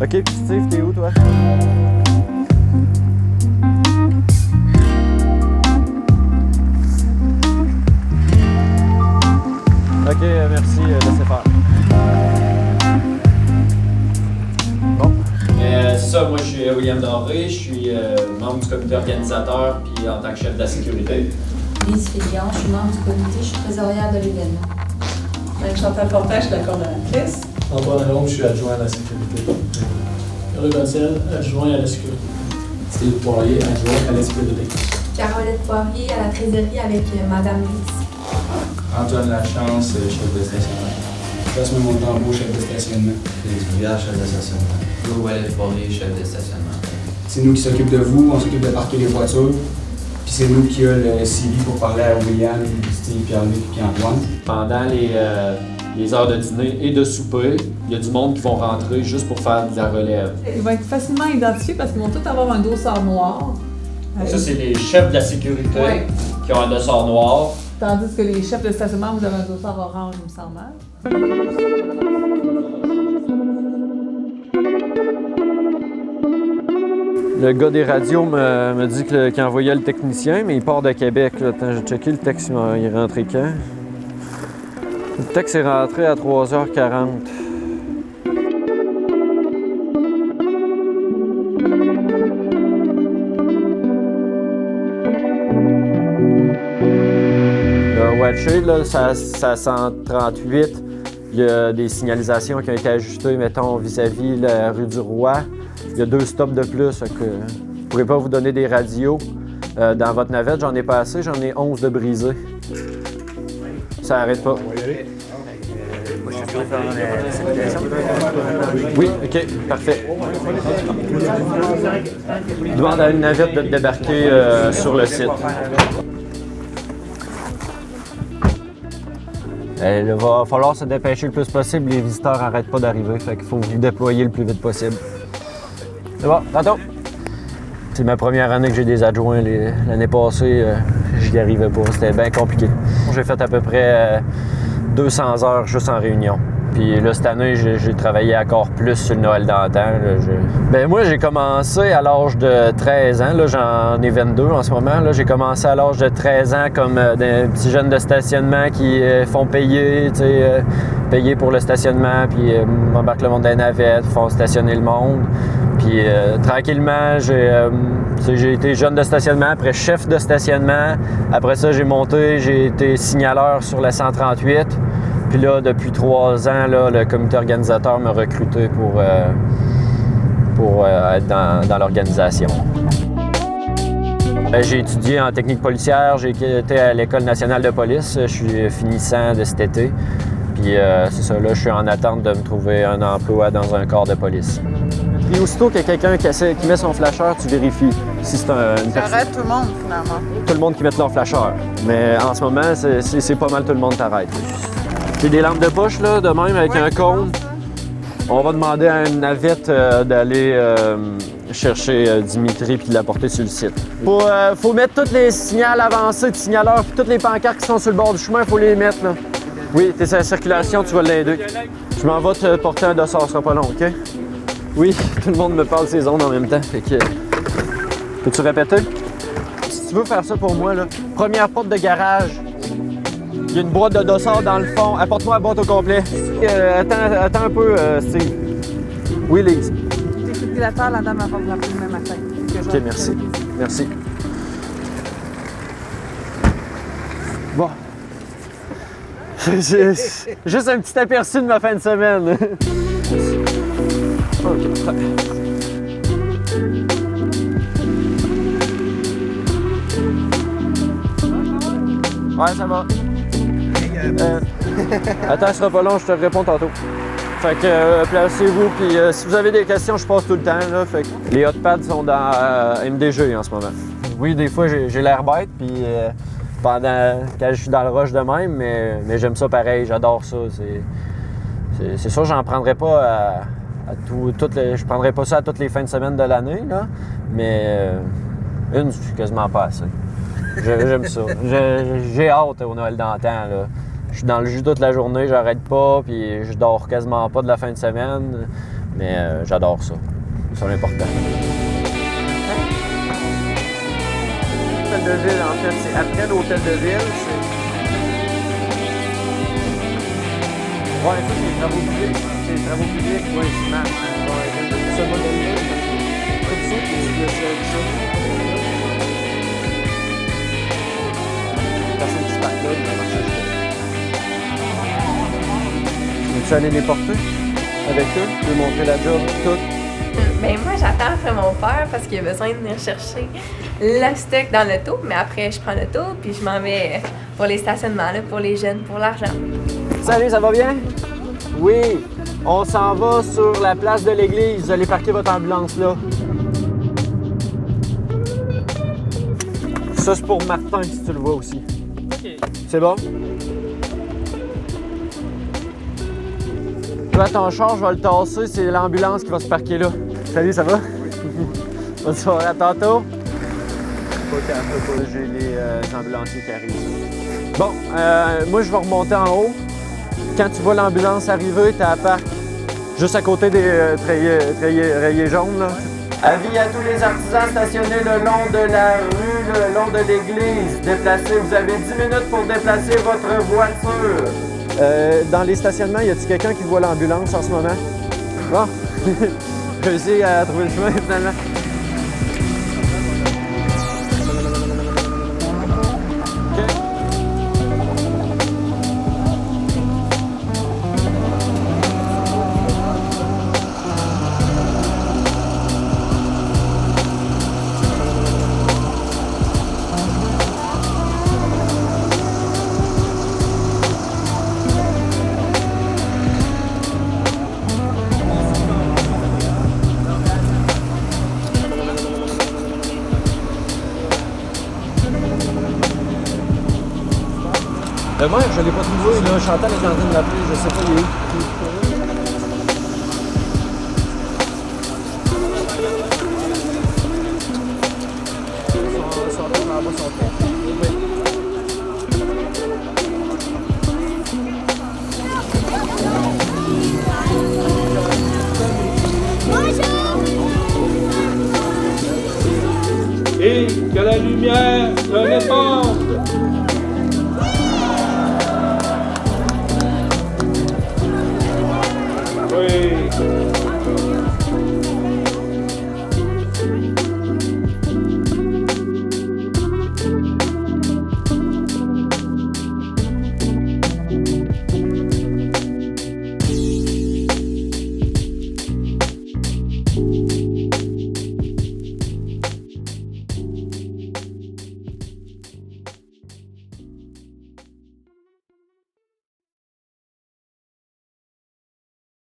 OK, puis Steve, t'es où, toi? OK, merci, laissez faire. Bon. C'est ça, moi je suis William Doré, je suis membre du comité organisateur puis en tant que chef de la sécurité. Lise Filion, je suis membre du comité, je suis trésorière de l'événement. Chantal Fortin, je suis la coordonnatrice. Antoine Rome, je suis adjoint à la sécurité. Louis Gontiel, adjoint à la sécurité. Steve Poirier, adjoint à la sécurité. Carolette Poirier à la trésorerie avec Madame Lise. Antoine Lachance, chef de stationnement. Jasmin Montembeau, chef de stationnement. Félix Bouillard, chef de stationnement. Claude Wallet Poirier, chef de stationnement. C'est nous qui s'occupent de vous, on s'occupe de parquer les voitures. Puis c'est nous qui a le CV pour parler à William, Steve, Pierre-Luc et Antoine. Pendant les heures de dîner et de souper, il y a du monde qui vont rentrer juste pour faire de la relève. Ils vont être facilement identifiés parce qu'ils vont tous avoir un dossard noir. Ça, c'est les chefs de la sécurité Ouais. qui ont un dossard noir. Tandis que les chefs de stationnement, vous avez un dossard orange, il me semble. Le gars des radios me dit qu'il envoyait le technicien, mais il part de Québec. Là. Attends, j'ai checké le texte, il est rentré quand? Le texte est rentré à 3h40. Le Watcher, là, ça 138. Il y a des signalisations qui ont été ajoutées, mettons, vis-à-vis la rue du Roi. Il y a 2 stops de plus. Que je ne pourrais pas vous donner des radios. Dans votre navette, j'en ai pas assez, j'en ai 11 de brisés. Ça n'arrête pas. Oui, OK, parfait. Demande à une navette de débarquer sur le site. Il va falloir se dépêcher le plus possible. Les visiteurs n'arrêtent pas d'arriver, fait qu'il faut vous déployer le plus vite possible. C'est bon, tantôt. C'est ma première année que j'ai des adjoints. L'année passée, j'y arrivais pas. C'était bien compliqué. J'ai fait à peu près 200 heures juste en réunion. Puis là, cette année, j'ai travaillé encore plus sur le Noël d'antan. Ben moi, j'ai commencé à l'âge de 13 ans. Là, j'en ai 22 en ce moment. Là, j'ai commencé à l'âge de 13 ans comme des petits jeunes de stationnement qui font payer, payer pour le stationnement, puis m'embarquent le monde dans les navettes, font stationner le monde. Puis tranquillement, j'ai été jeune de stationnement, après chef de stationnement. Après ça, j'ai été signaleur sur la 138. Puis là, depuis 3 ans, là, le comité organisateur m'a recruté pour être dans l'organisation. J'ai étudié en technique policière, j'ai été à l'École nationale de police, je suis finissant de cet été. Puis c'est ça, là, je suis en attente de me trouver un emploi dans un corps de police. Et aussitôt qu'il y a quelqu'un qui met son flasheur, tu vérifies si c'est une personne. J'arrête tout le monde, finalement. Tout le monde qui met leur flasheur. Mais en ce moment, c'est pas mal tout le monde t'arrête. J'ai des lampes de poche, là, de même, avec un cône. On va demander à une navette d'aller chercher Dimitri puis de la porter sur le site. Faut mettre tous les signaux avancés de signaleurs puis toutes les pancartes qui sont sur le bord du chemin, faut les mettre, là. Oui, t'es sur la circulation, tu vas l'aider. Je m'en vais te porter un dossard, ça sera pas long, OK? Oui, tout le monde me parle ses ondes en même temps, fait que... Peux-tu répéter? Si tu veux faire ça pour moi, là, première porte de garage. Il y a une boîte de dossard dans le fond. Apporte-moi la boîte au complet. Attends un peu, Steve. Oui, Lise. Défibrillateur, la dame va vous rappeler demain matin. OK, merci. Merci. Bon. C'est juste un petit aperçu de ma fin de semaine. OK, très bien. Ouais, ça va. Attends, ce sera pas long, je te réponds tantôt. Fait que placez-vous, puis si vous avez des questions, je passe tout le temps. Là, fait que les hotpads sont dans MDG en ce moment. Oui, des fois, j'ai l'air bête, puis quand je suis dans le rush de même, mais j'aime ça pareil, j'adore ça. C'est sûr, j'en prendrai pas je prendrai pas ça à toutes les fins de semaine de l'année, là, mais une, je suis quasiment pas assez. J'aime ça. J'ai hâte au Noël d'antan, là. Je suis dans le jus toute la journée, j'arrête pas, puis je dors quasiment pas de la fin de semaine. Mais j'adore ça. C'est l'important. L'hôtel de ville, en fait, c'est après l'hôtel de ville. Ouais, ça, c'est les travaux publics. C'est les travaux publics, ouais, c'est mal. Ce modèle-là, comme ça, puis tu laisses ça. Personne qui se parle là, il va marcher jusqu'à là. Veux-tu aller les porter avec eux? Tu veux montrer la job, tout? Ben moi, j'attends après mon père parce qu'il a besoin de venir chercher le stock dans l'auto. Mais après, je prends l'auto puis je m'en vais pour les stationnements, là, pour les jeunes, pour l'argent. Salut, ça va bien? Oui, on s'en va sur la place de l'église. Vous allez parquer votre ambulance là. Ça, c'est pour Martin, si tu le vois aussi. OK. C'est bon? Toi, ton char, je vais le tasser. C'est l'ambulance qui va se parquer là. Salut, ça va? Oui. Bonne soirée, à tantôt. J'ai les ambulanciers qui arrivent. Bon, moi, je vais remonter en haut. Quand tu vois l'ambulance arriver, t'es à parc juste à côté des rayés jaunes. Là. Avis à tous les artisans stationnés le long de la rue, le long de l'église. Déplacez, vous avez 10 minutes pour déplacer votre voiture. Dans les stationnements, y a-t-il quelqu'un qui voit l'ambulance en ce moment? Bon, j'ai réussi à trouver le chemin finalement. Le maire, je ne l'ai pas trouvé, là. Chantal est en train de l'appeler, je sais pas, il est où. Et que la lumière se répande. Oui.